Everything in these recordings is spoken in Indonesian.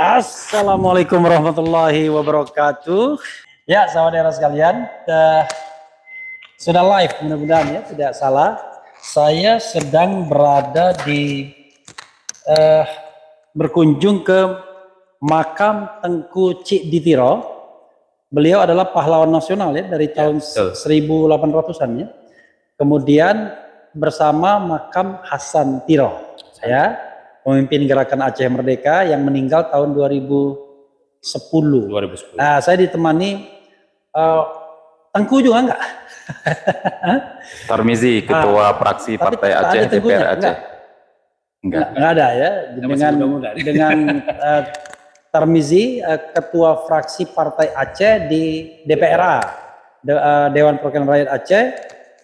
Assalamualaikum warahmatullahi wabarakatuh. Ya, saudara sekalian, sudah live mudah-mudahan ya, tidak salah. Saya sedang berada di berkunjung ke makam Tengku Cik Ditiro. Beliau adalah pahlawan nasional ya dari tahun 1800-an ya. Kemudian bersama makam Hasan Tiro, saya pemimpin gerakan Aceh Merdeka yang meninggal tahun 2010. Nah, saya ditemani Tengku juga enggak? Tarmizi, ketua fraksi Partai Aceh DPR Aceh. Enggak ada ya. Dengan Tarmizi, ketua fraksi Partai Aceh di DPRA, Dewan Perwakilan Rakyat Aceh,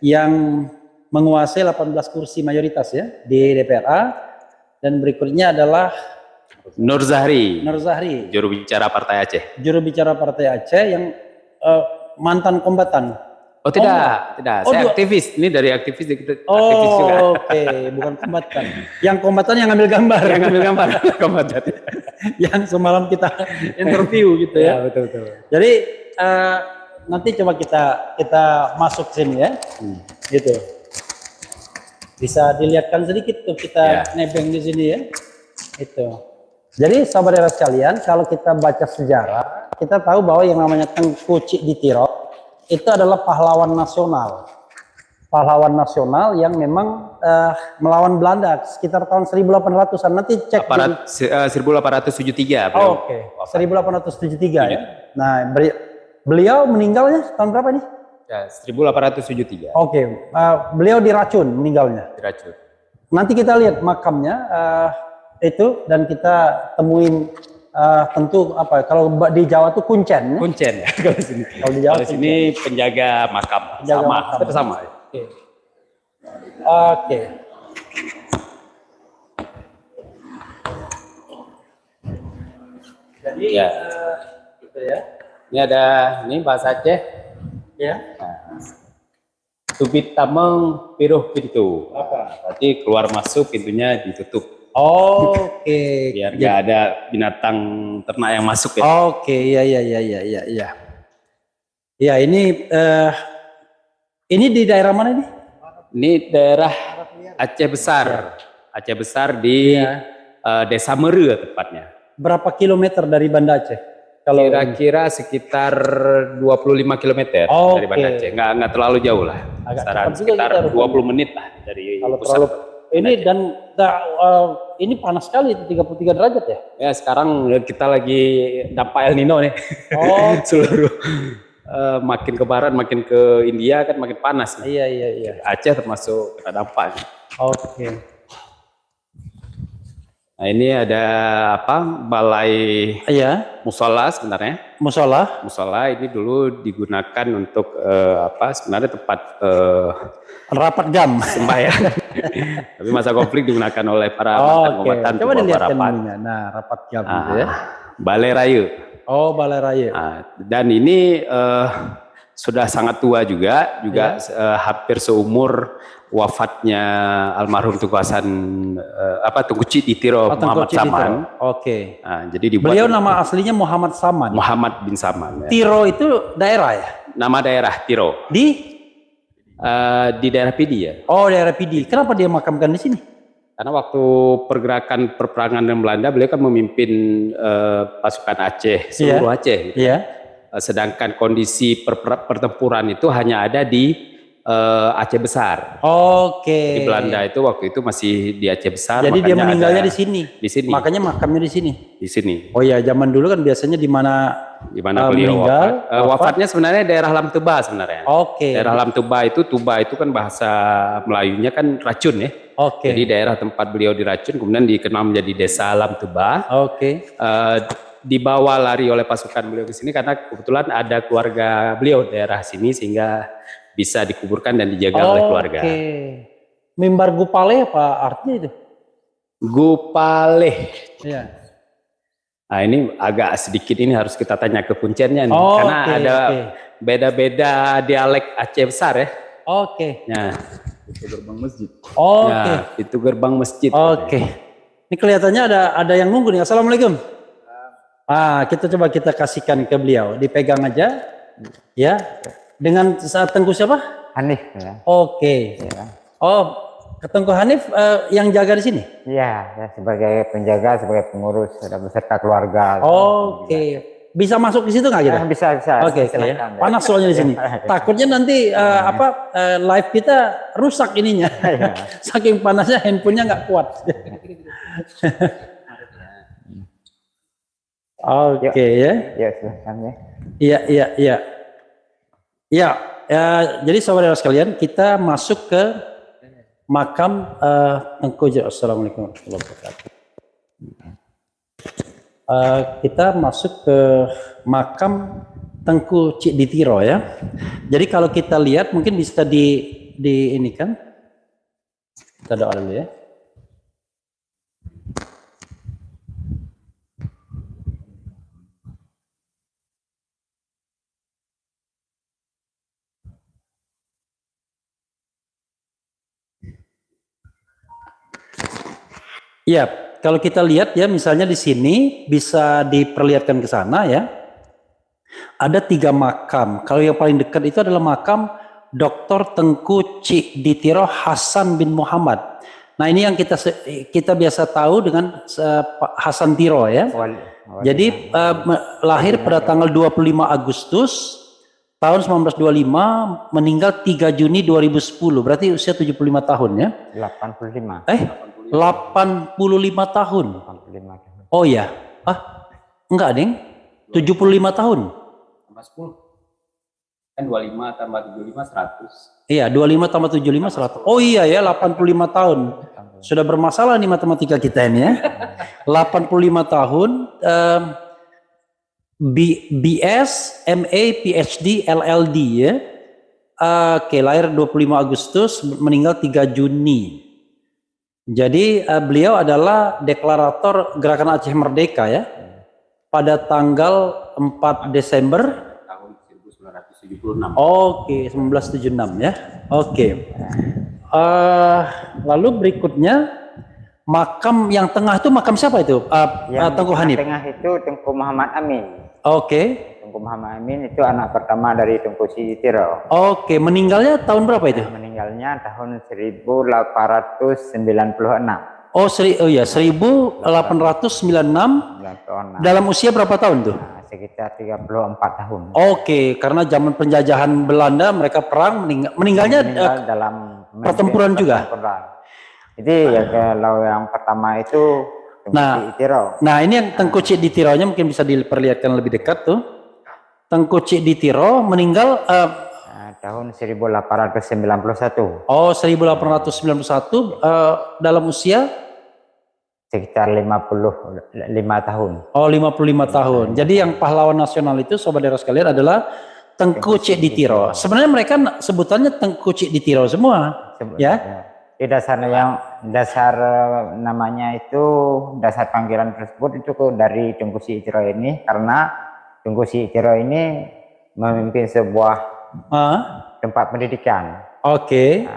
yang menguasai 18 kursi mayoritas ya di DPRA. Dan berikutnya adalah Nur Zahri, juru bicara Partai Aceh yang mantan kombatan. Oh tidak. Saya aktivis. Ini dari aktivis juga. Oke. Bukan kombatan. Yang kombatan yang ngambil gambar. Kombatan. Yang semalam kita interview gitu ya. Betul. Jadi nanti coba kita masuk sini ya. Gitu. Bisa dilihatkan sedikit tuh kita nebeng di sini ya. Itu. Jadi saudara sekalian, kalau kita baca sejarah, kita tahu bahwa yang namanya Tengku Cik Ditiro itu adalah pahlawan nasional. Pahlawan nasional yang memang melawan Belanda sekitar tahun 1800-an. Nanti cek 1873. Oke. 1873 ya. Nah, beliau meninggalnya tahun berapa nih? Ya, 1873. Oke, beliau diracun meninggalnya. Diracun. Nanti kita lihat makamnya itu dan kita temuin tentu apa? Kalau di Jawa tuh kuncen. Kuncen ya kalau sini. Kalau di Jawa sini penjaga makam. Sama. Oke. Jadi gitu ya. Ini ada bahasa Aceh. Ya. Tubit tameng piruh pintu. Apa? Berarti keluar masuk pintunya ditutup. Oke. Biar nggak ada binatang ternak yang masuk ya. Oke, iya. Ya, ini di daerah mana nih? Ini daerah Aceh Besar. Aceh Besar di Desa Mere tepatnya. Berapa kilometer dari Banda Aceh? Kira-kira sekitar 25 km dari Banda Aceh. Nggak terlalu jauh lah. Sekitar 20 menit lah dari pusat. Ini dan ini panas sekali, 33 derajat ya? Ya, sekarang kita lagi dampak El Nino nih. Seluruh makin ke barat, makin ke India kan makin panas. Iya. Aceh termasuk kena dampak. Oke. Nah, ini ada balai musola sebenarnya. Musola ini dulu digunakan untuk sebenarnya tempat rapat gam sembahyang. Tapi masa konflik digunakan oleh para mantan kombatan. Coba dilihat ininya. Nah, rapat gam gitu ya. Balai Raya. Balai Raya. Dan ini sudah sangat tua juga hampir seumur wafatnya almarhum Tengku Cik Ditiro Muhammad Saman. Oke. Nah, jadi beliau nama aslinya Muhammad Saman. Muhammad bin Saman. Ya. Tiro itu daerah ya? Nama daerah Tiro. Di daerah Pidi ya. Oh, daerah Pidi. Kenapa dia makamkan di sini? Karena waktu pergerakan perperangan dengan Belanda, beliau kan memimpin pasukan Aceh, seluruh Aceh. Gitu. Iya. Sedangkan kondisi pertempuran itu hanya ada di Aceh Besar. Oke. Di Belanda itu waktu itu masih di Aceh Besar. Jadi dia meninggalnya di sini. Di sini. Makanya makamnya di sini. Di sini. Oh ya, zaman dulu kan biasanya di mana beliau meninggal. Wafatnya sebenarnya daerah Lam Tuba sebenarnya. Oke. Daerah Lam Tuba itu kan bahasa Melayunya kan racun ya. Oke. Jadi daerah tempat beliau diracun kemudian dikenal menjadi Desa Lam Tuba. Oke. Dibawa lari oleh pasukan beliau ke sini karena kebetulan ada keluarga beliau daerah sini sehingga bisa dikuburkan dan dijaga oleh keluarga. Oke. Mimbar Gupale apa artinya itu? Gupale. Iya. Nah, ini agak sedikit ini harus kita tanya ke kuncennya nih, Oh, karena ada beda-beda dialek Aceh Besar ya. Oke. Nah, itu gerbang masjid. Oke. Nah, itu gerbang masjid. Oke. Ini kelihatannya ada yang nunggu nih. Assalamualaikum. kita kasihkan ke beliau, dipegang aja, ya. Dengan saat Tengku siapa? Hanif ya. Oke. Ya. Oh, Tengku Hanif yang jaga di sini. Iya, ya, sebagai penjaga, sebagai pengurus beserta keluarga. Oke. Bisa masuk di situ nggak kita? Bisa. Oke. Silakan, ya. Panas soalnya di sini. Takutnya nanti live kita rusak ininya. Iya. Saking panasnya handphonenya nggak kuat. Oke ya. Ya, silakan ya. Iya. Ya, jadi saudara sekalian, kita masuk ke makam Tengku. Assalamualaikum warahmatullahi wabarakatuh. Kita masuk ke makam Tengku Cik Ditiro ya. Jadi kalau kita lihat mungkin bisa di ini kan. Kita doa dulu ya. Ya, kalau kita lihat ya, misalnya di sini bisa diperlihatkan ke sana ya. Ada 3 makam. Kalau yang paling dekat itu adalah makam Dr. Tengku Cik Ditiro Hasan bin Muhammad. Nah, ini yang kita biasa tahu dengan Hasan Tiro ya. Jadi lahir pada tanggal 25 Agustus tahun 1925, meninggal 3 Juni 2010. Berarti usia 75 tahun ya. 85. 85 tahun. 85. Oh ya. Enggak, Deng. 75 tahun. Tambah 10. Kan 25 tambah 75 100. Iya, 25 tambah 75 100. Oh iya ya, 85 tahun. Sudah bermasalah nih matematika kita ini ya. 85 tahun, BS, MA, PhD, LLD ya. Oke, lahir 25 Agustus, meninggal 3 Juni. Jadi beliau adalah deklarator Gerakan Aceh Merdeka ya. Pada tanggal 4 Desember tahun 1976. Oke, 1976 ya. Oke. Lalu berikutnya makam yang tengah itu makam siapa itu? Tengku Hanif. Tengah itu Tengku Muhammad Amin. Oke. Tengku Muhammad Amin itu anak pertama dari Tengku Cik Ditiro. Oke, meninggalnya tahun berapa itu? Meninggalnya tahun 1896. Oh, 1896. 96. Dalam usia berapa tahun tuh? Sekitar 34 tahun. Oke, karena zaman penjajahan Belanda mereka perang, meninggalnya dalam pertempuran juga. Jadi ya kalau yang pertama itu Tengku Cik Ditiro. Nah, ini yang Tengku Cik Ditironya mungkin bisa diperlihatkan lebih dekat tuh. Tengku Cik Ditiro meninggal tahun 1891. Oh, 1891 dalam usia sekitar 55 tahun. Oh, 55 tahun. Jadi yang pahlawan nasional itu saudara sekalian adalah Tengku Cik Ditiro. Sebenarnya mereka sebutannya Tengku Cik Ditiro semua, ya. Di dasar namanya itu, dasar panggilan tersebut itu dari Tengku Cik Ditiro ini, karena Tengku Cik Ditiro ini memimpin sebuah tempat pendidikan. Oke.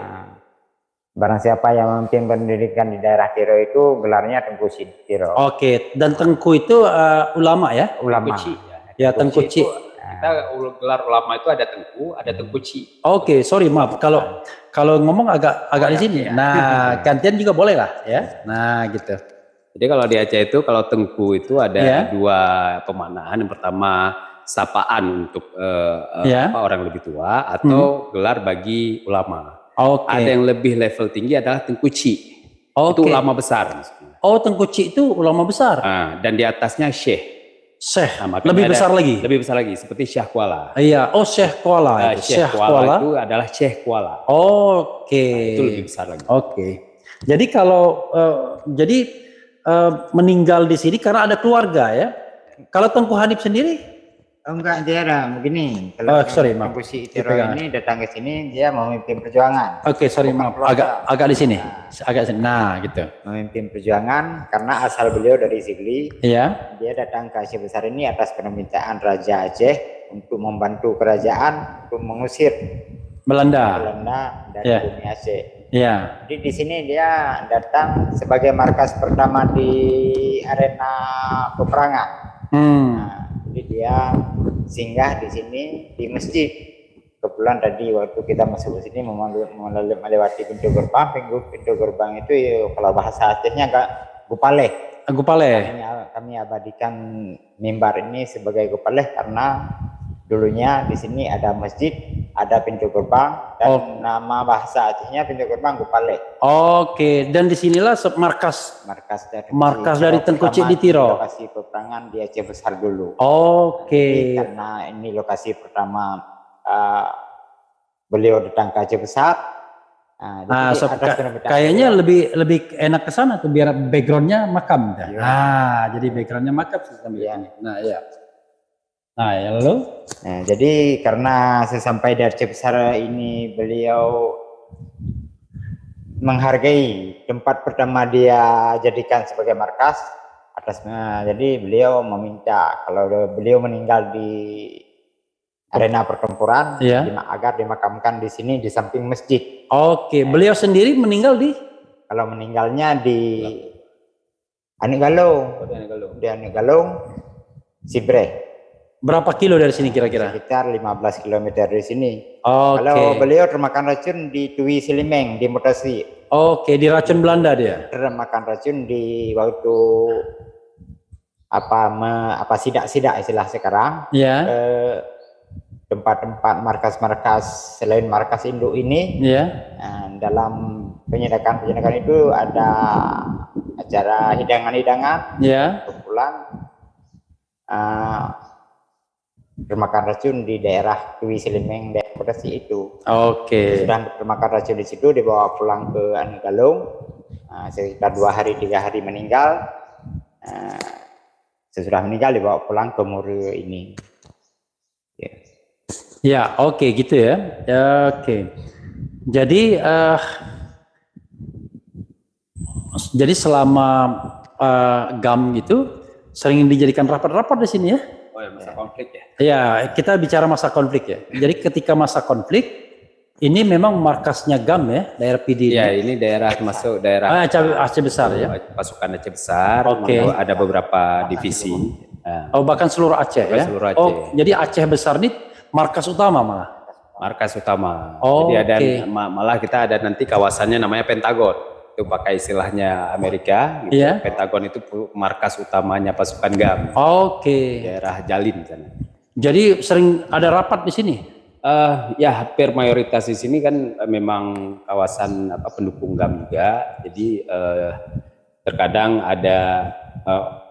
Barang siapa yang memimpin pendidikan di daerah Tiro itu gelarnya Tengku Cik Ditiro. Oke, dan Tengku itu ulama ya? Ulama. Ya, Tengku Cik. Kita gelar ulama itu ada Tengku, ada Tengku Cik. Oke, sorry maaf kalau ngomong agak di sini. Ya. Nah, gantian juga boleh lah ya. Nah, gitu. Jadi kalau di Aceh itu kalau Tengku itu ada 2 pemaknaan. Yang pertama sapaan untuk orang lebih tua atau gelar bagi ulama. Ada yang lebih level tinggi adalah Tengku Cik. Itu ulama besar. Oh, Tengku Cik itu ulama besar. Dan di atasnya Syekh. Lebih besar lagi. Lebih besar lagi seperti Syekh Kuala. Iya, Syekh Kuala. Syekh Kuala itu adalah Syekh Kuala. Itu lebih besar lagi. Jadi kalau meninggal di sini karena ada keluarga ya. Kalau Tengku Hanif sendiri? Enggak, dia ada begini. Kalau Tengku Cik Ditiro ini datang ke sini, dia memimpin perjuangan. Maaf. Agak di sini. Agak sini. Nah, gitu. Memimpin perjuangan karena asal beliau dari Sigli. Iya. Dia datang ke Aceh Besar ini atas permintaan Raja Aceh untuk membantu kerajaan untuk mengusir Belanda dari bumi Aceh. Iya. Jadi di sini dia datang sebagai markas pertama di arena peperangan. Nah, jadi dia singgah di sini di masjid. Kebetulan tadi waktu kita masuk ke sini melewati pintu gerbang itu ya, kalau bahasa Acehnya agak gupaleh. Kami abadikan mimbar ini sebagai gupaleh karena dulunya di sini ada masjid, ada pintu gerbang, dan nama bahasa Acehnya pintu gerbang gupaleh. Oke, dan disinilah markas dari Tengku Cik Ditiro. Lokasi peperangan di Aceh Besar dulu. Oke. Karena ini lokasi pertama beliau datang ke Aceh Besar. Kayaknya lebih enak ke sana tuh biar backgroundnya makam. Ya. Jadi backgroundnya makam ya. Lalu? Nah, jadi karena sesampai di Aceh Besar ini beliau menghargai tempat pertama dia jadikan sebagai markas jadi beliau meminta kalau beliau meninggal di arena pertempuran agar dimakamkan di sini di samping masjid. Oke, beliau sendiri meninggal di? Kalau meninggalnya di Anegalong. Di Anegalong, Sibre. Berapa kilo dari sini kira-kira? Sekitar 15 km dari sini. Kalau beliau termakan racun di Tui Silimeng di Mutasi. Oke, di racun Belanda dia. Termakan racun di waktu sidak-sidak istilah sekarang. Ya. Tempat-tempat markas-markas selain markas induk ini. Ya. Dalam penyedakan itu ada acara hidangan-hidangan. Ya. Kumpulan termakan racun di daerah Tui Silimeng daerah Mutasi itu. Oke. Sudah termakan racun di situ dibawa pulang ke Anegalong. Sekitar 2 hari 3 hari meninggal. Sesudah meninggal dibawa pulang ke Muru ini. Ya, oke gitu ya. Oke. Jadi selama GAM gitu sering dijadikan rapat-rapat di sini ya. Oh ya, masa konflik ya. Ya, kita bicara masa konflik ya. Jadi ketika masa konflik ini memang markasnya GAM ya, daerah PD. Ya, ini daerah masuk daerah Aceh Besar ya. Pasukan Aceh Besar. Oke. Ada beberapa divisi. Bahkan seluruh Aceh ya. Seluruh Aceh. Jadi Aceh Besar ini markas utama malah. Markas utama. Jadi ada malah kita ada nanti kawasannya namanya Pentagon. Itu pakai istilahnya Amerika gitu. Pentagon itu markas utamanya pasukan GAM. Daerah Jalin sana. Jadi sering ada rapat di sini. Ya hampir mayoritas di sini kan memang kawasan pendukung GAM juga. Jadi terkadang ada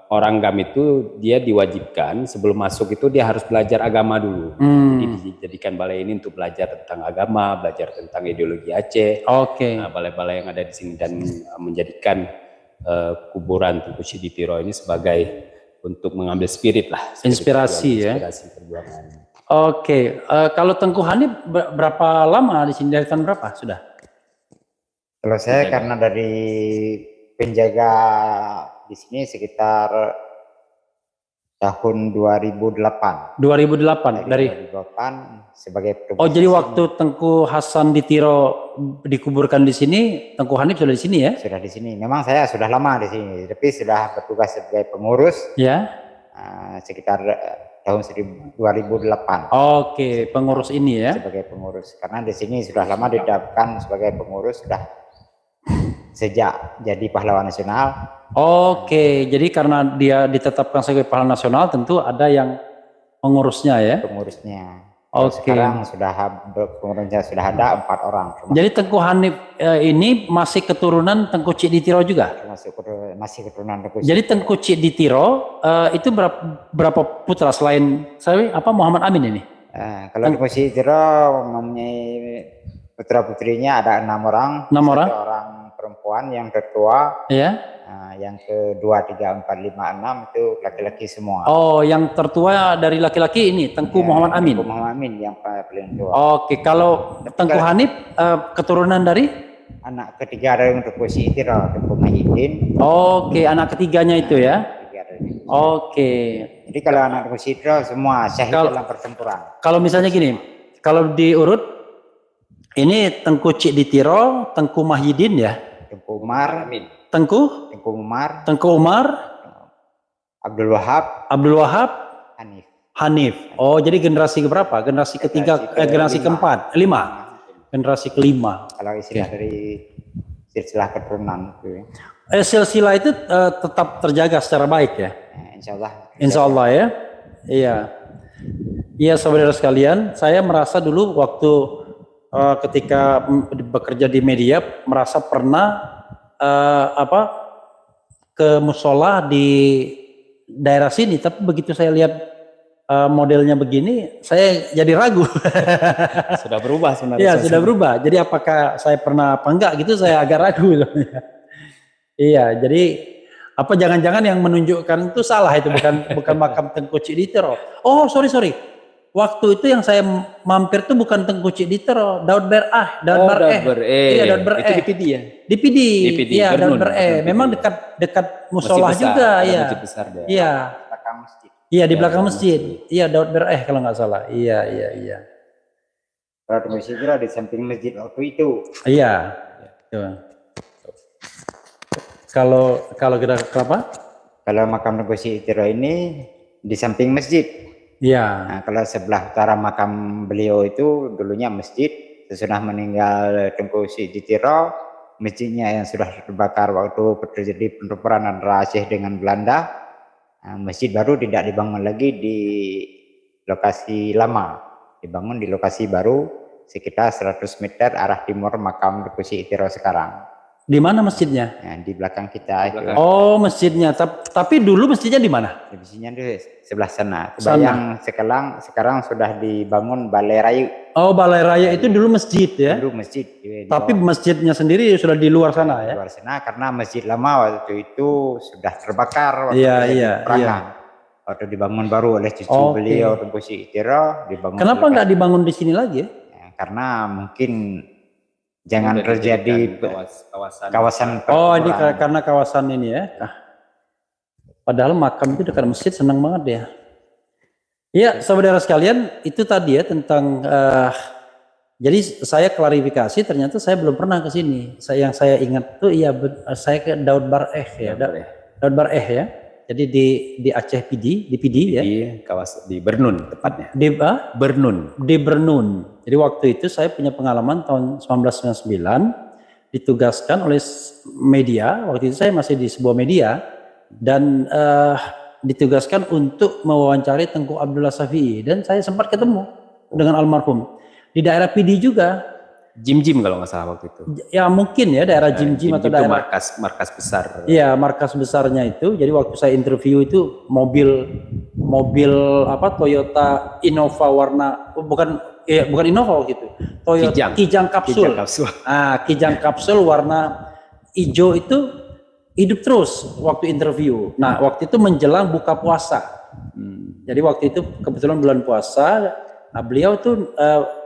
orang GAM itu dia diwajibkan sebelum masuk itu dia harus belajar agama dulu. Jadi dijadikan balai ini untuk belajar tentang agama, belajar tentang ideologi Aceh. Balai-balai yang ada di sini dan menjadikan kuburan Tengku Cik Ditiro ini sebagai untuk mengambil spirit lah. Inspirasi perjuangan. Kalau Tengku Hanif berapa lama di sini? Dari tahun berapa sudah? Kalau saya karena dari penjaga di sini sekitar tahun 2008. 2008 dari 2008 sebagai jadi waktu Tengku Hasan Ditiro dikuburkan di sini, Tengku Hanif sudah di sini ya? Sudah di sini. Memang saya sudah lama di sini, tapi sudah bertugas sebagai pengurus. Ya. Sekitar tahun 2008. Pengurus ini ya? Sebagai pengurus. Karena di sini sudah lama didapatkan sebagai pengurus sudah sejak jadi pahlawan nasional. Jadi karena dia ditetapkan sebagai pahlawan nasional tentu ada yang pengurusnya ya? Pengurusnya. Sekarang pengurusnya sudah ada 4 orang. Jadi Tengku Hanif ini masih keturunan Tengku Cik Ditiro juga? Masih keturunan Tengku Cik. Jadi Tengku Cik Ditiro itu berapa putra selain Muhammad Amin ini? Kalau Tengku Cik Ditiro mempunyai putra-putrinya ada 6 orang. 6 orang? 1 orang perempuan yang tertua. Iya. Yang kedua, 3, 4, 5, 6 itu laki-laki semua. Yang tertua dari laki-laki ini Tengku Muhammad Amin. Tengku Muhammad Amin yang paling tua. Kalau Tengku Hanif keturunan dari? Anak ketiga dari Tengku Cik Ditiro, Tengku Mahidin. Anak ketiganya itu ya. Jadi kalau anak Tengku Cik Ditiro semua syahid dalam pertempuran. Kalau misalnya gini, kalau diurut ini Tengku Cik Ditiro, Tengku Mahidin ya. Tengku Umar. Tengku Umar, Abdul Wahab. Abdul Wahab. Hanif. Hanif. Oh, jadi generasi berapa? Generasi ketiga, generasi keempat, 5. Generasi kelima. Kalau istilah dari silsilah keturunan itu. Silsilah itu tetap terjaga secara baik ya. Insya Allah. Insya Allah ya. Iya. Iya saudara sekalian, saya merasa dulu waktu ketika bekerja di media merasa pernah ke musola di daerah sini, tapi begitu saya lihat modelnya begini, saya jadi ragu. Sudah berubah sebenarnya. Iya, sudah berubah. Jadi apakah saya pernah apa enggak gitu, saya agak ragu. Iya, jadi apa jangan-jangan yang menunjukkan itu salah, itu bukan makam Tengku Cikditiro. Oh, sorry. Waktu itu yang saya mampir tuh bukan Tengku Cikditiro, Daud Ber'ah. Iya, Daud Ber'ah. Itu di PD ya? Di PD. Iya, Daud Ber'ah. Memang dekat musola juga, ya. Iya. Iya, di belakang masjid. Iya, Daud Ber'ah kalau nggak salah. Iya. Kalau Tengku Cikditiro di samping masjid waktu itu. Iya. Kalau kita kenapa? Kalau makam Tengku Cikditiro ini di samping masjid. Iya. Nah, kalau sebelah utara makam beliau itu dulunya masjid. Sesudah meninggal Tengku Cikditiro, masjidnya yang sudah terbakar waktu terjadi pertempuran antara Aceh dengan Belanda. Nah, masjid baru tidak dibangun lagi di lokasi lama, dibangun di lokasi baru sekitar 100 meter arah timur makam Tengku Cikditiro sekarang. Di mana masjidnya? Nah, di belakang kita. Itu. Oh, masjidnya. Tapi dulu masjidnya di mana? Masjidnya di sebelah sana. Yang sekarang sudah dibangun Balai Raya. Oh, Balai Raya itu dulu masjid ya? Dulu masjid. Tapi masjidnya sendiri sudah di luar sana ya? Di luar sana karena masjid lama waktu itu sudah terbakar. Iya. Waktu dibangun baru oleh cucu beliau Tengku Cikditiro dibangun. Kenapa nggak dibangun di sini lagi ya? Karena mungkin jangan terjadi kawasan oh ini karena kawasan ini ya. Padahal makam itu dekat masjid, senang banget ya. Iya saudara sekalian, itu tadi ya tentang jadi saya klarifikasi, ternyata saya belum pernah ke sini. Yang saya ingat tuh saya ke Daud Ber'ah ya. Daud Ber'ah ya. Jadi di Aceh PD, di PD ya. Di Bernun tepatnya. Di Bernun. Di Bernun. Jadi waktu itu saya punya pengalaman tahun 1999 ditugaskan oleh media. Waktu itu saya masih di sebuah media dan ditugaskan untuk mewawancari Tengku Abdullah Syafi'i, dan saya sempat ketemu dengan almarhum di daerah PD juga. Jim kalau nggak salah waktu itu. Ya mungkin ya daerah Jim atau daerah markas besar. Iya, markas besarnya itu. Jadi waktu saya interview itu mobil Toyota Innova warna bukan Innova waktu itu. Toyota Kijang kapsul. Kijang kapsul warna hijau itu hidup terus waktu interview. Nah, waktu itu menjelang buka puasa. Jadi waktu itu kebetulan bulan puasa. Nah, beliau tuh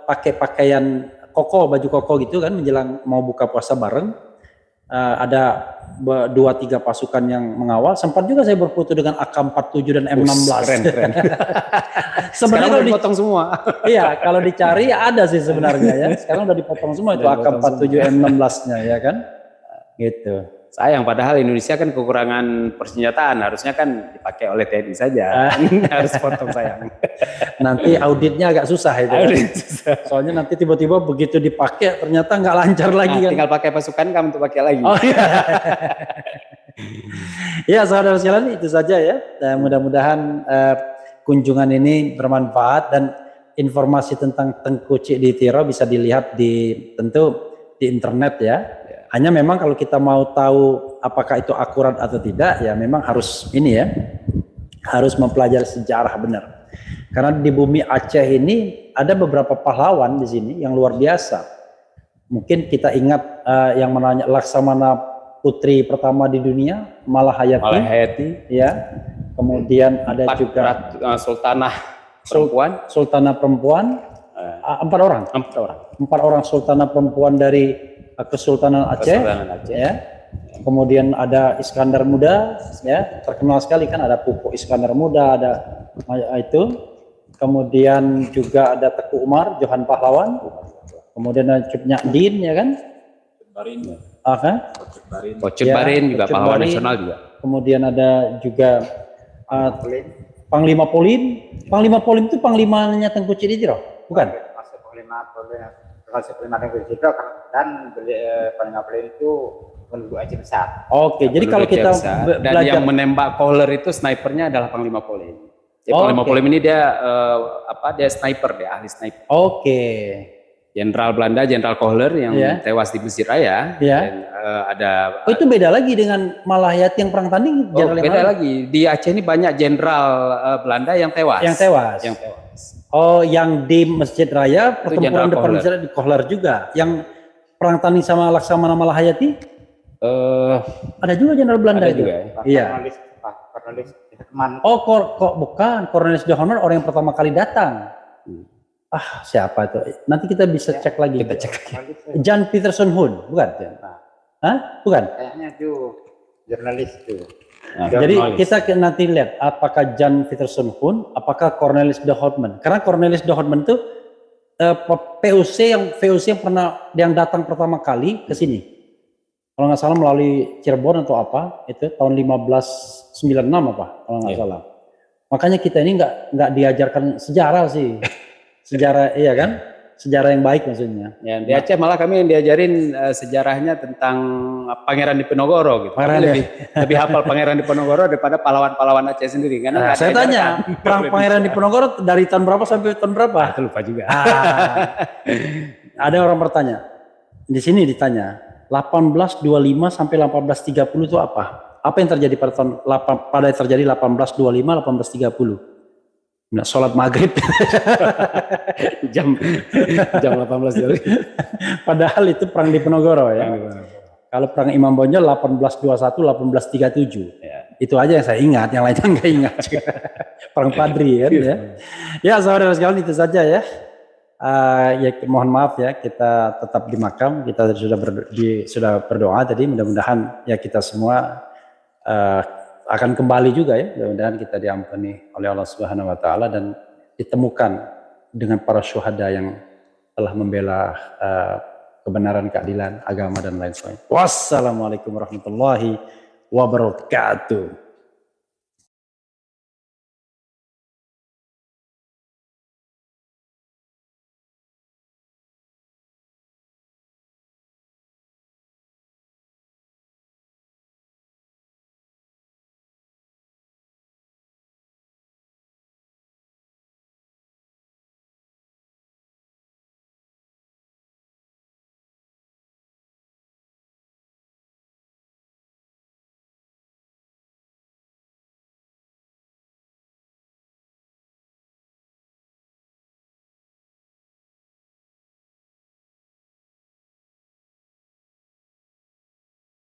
pakai pakaian baju koko gitu kan, menjelang mau buka puasa bareng. Ada 2-3 pasukan yang mengawal. Sempat juga saya berfoto dengan AK-47 dan M16. Keren. Sebenarnya kalau dipotong semua. Iya, kalau dicari ya ada sih sebenarnya ya. Sekarang udah dipotong semua itu AK-47 M16-nya ya kan. Gitu. Sayang, padahal Indonesia kan kekurangan persenjataan, harusnya kan dipakai oleh TNI saja. Harus potong sayang. Nanti auditnya agak susah itu. Soalnya nanti tiba-tiba begitu dipakai ternyata nggak lancar lagi kan. Tinggal pakai pasukan kamu untuk pakai lagi. Oh iya. Ya saudara sekalian, itu saja ya. Mudah-mudahan kunjungan ini bermanfaat dan informasi tentang Tengku Cikditiro bisa dilihat tentu di internet ya. Hanya memang kalau kita mau tahu apakah itu akurat atau tidak, ya memang harus harus mempelajari sejarah benar. Karena di bumi Aceh ini ada beberapa pahlawan di sini yang luar biasa. Mungkin kita ingat yang namanya Laksamana putri pertama di dunia, Malahayati, ya. Kemudian ada juga sultanah perempuan, 4 orang. 4 orang sultanah perempuan dari Kesultanan Aceh, ya. Kemudian ada Iskandar Muda, ya, terkenal sekali kan, ada Pupuk Iskandar Muda, ada itu. Kemudian juga ada Teku Umar, Johan Pahlawan. Kemudian ada Cut Nyadin, ya kan? Kocut Barin juga pahlawan nasional juga. Kemudian ada juga Panglima Polim itu panglimanya Tengku Ciditiro, bukan? Panglima Tengku Ciditiro dan Panglima Polim itu penduduk Aceh besar. Oke, jadi kalau kita dan yang menembak Kohler itu snipernya adalah Panglima Polim. Jadi Panglima Polim ini dia dia sniper, dia ahli sniper. Oke. Jenderal Belanda, Jenderal Kohler yang tewas di Mesir Raya. Dan ada. Oh, itu beda lagi dengan Malahayati yang perang tanding. Beda lagi. Di Aceh ini banyak jenderal Belanda yang tewas. Yang tewas. Oh, yang di Masjid Raya pertempuran depan Masjid di Kohler juga. Yang perang tanding sama Laksamana Malahayati? Ada juga jenderal Belanda itu. Iya. Oh, kok bukan Cornelis de Honor orang yang pertama kali datang. Siapa itu? Nanti kita bisa cek lagi. Kita cek lagi. Jan Peterson Hun, bukan? Bukan? Kayaknya itu jurnalis itu. Jadi kita nanti lihat apakah Jan Peterson Hun, apakah Cornelis de Houtman. Karena Cornelis de Houtman itu VOC yang pernah yang datang pertama kali ke sini. Kalau nggak salah melalui Cirebon atau apa, itu tahun 1596 apa kalau nggak salah. Makanya kita ini nggak diajarkan sejarah sih. Sejarah, iya kan? Sejarah yang baik maksudnya. Ya, di Aceh malah kami yang diajarin sejarahnya tentang Pangeran Diponegoro gitu. Lebih hafal Pangeran Diponegoro daripada pahlawan-pahlawan Aceh sendiri. Karena saya tanya, perang Pangeran Diponegoro dari tahun berapa sampai tahun berapa? Aku lupa juga. Ada orang bertanya, di sini ditanya, 1825 sampai 1830 itu apa? Apa yang terjadi pada terjadi 1825 1830? Nah, sholat maghrib jam 18.00. Padahal itu perang Diponegoro ya. Kalau perang Imam Bonjol 1821 1837. Itu aja yang saya ingat, yang lainnya nggak ingat. Perang Padri kan ya. Ya saudara sekalian itu saja ya. Ya mohon maaf ya, kita tetap di makam, kita sudah berdoa tadi, mudah-mudahan ya kita semua akan kembali juga ya, mudah-mudahan kita diampuni oleh Allah Subhanahu wa taala dan ditemukan dengan para syuhada yang telah membela kebenaran, keadilan, agama dan lain sebagainya. Wassalamualaikum warahmatullahi wabarakatuh.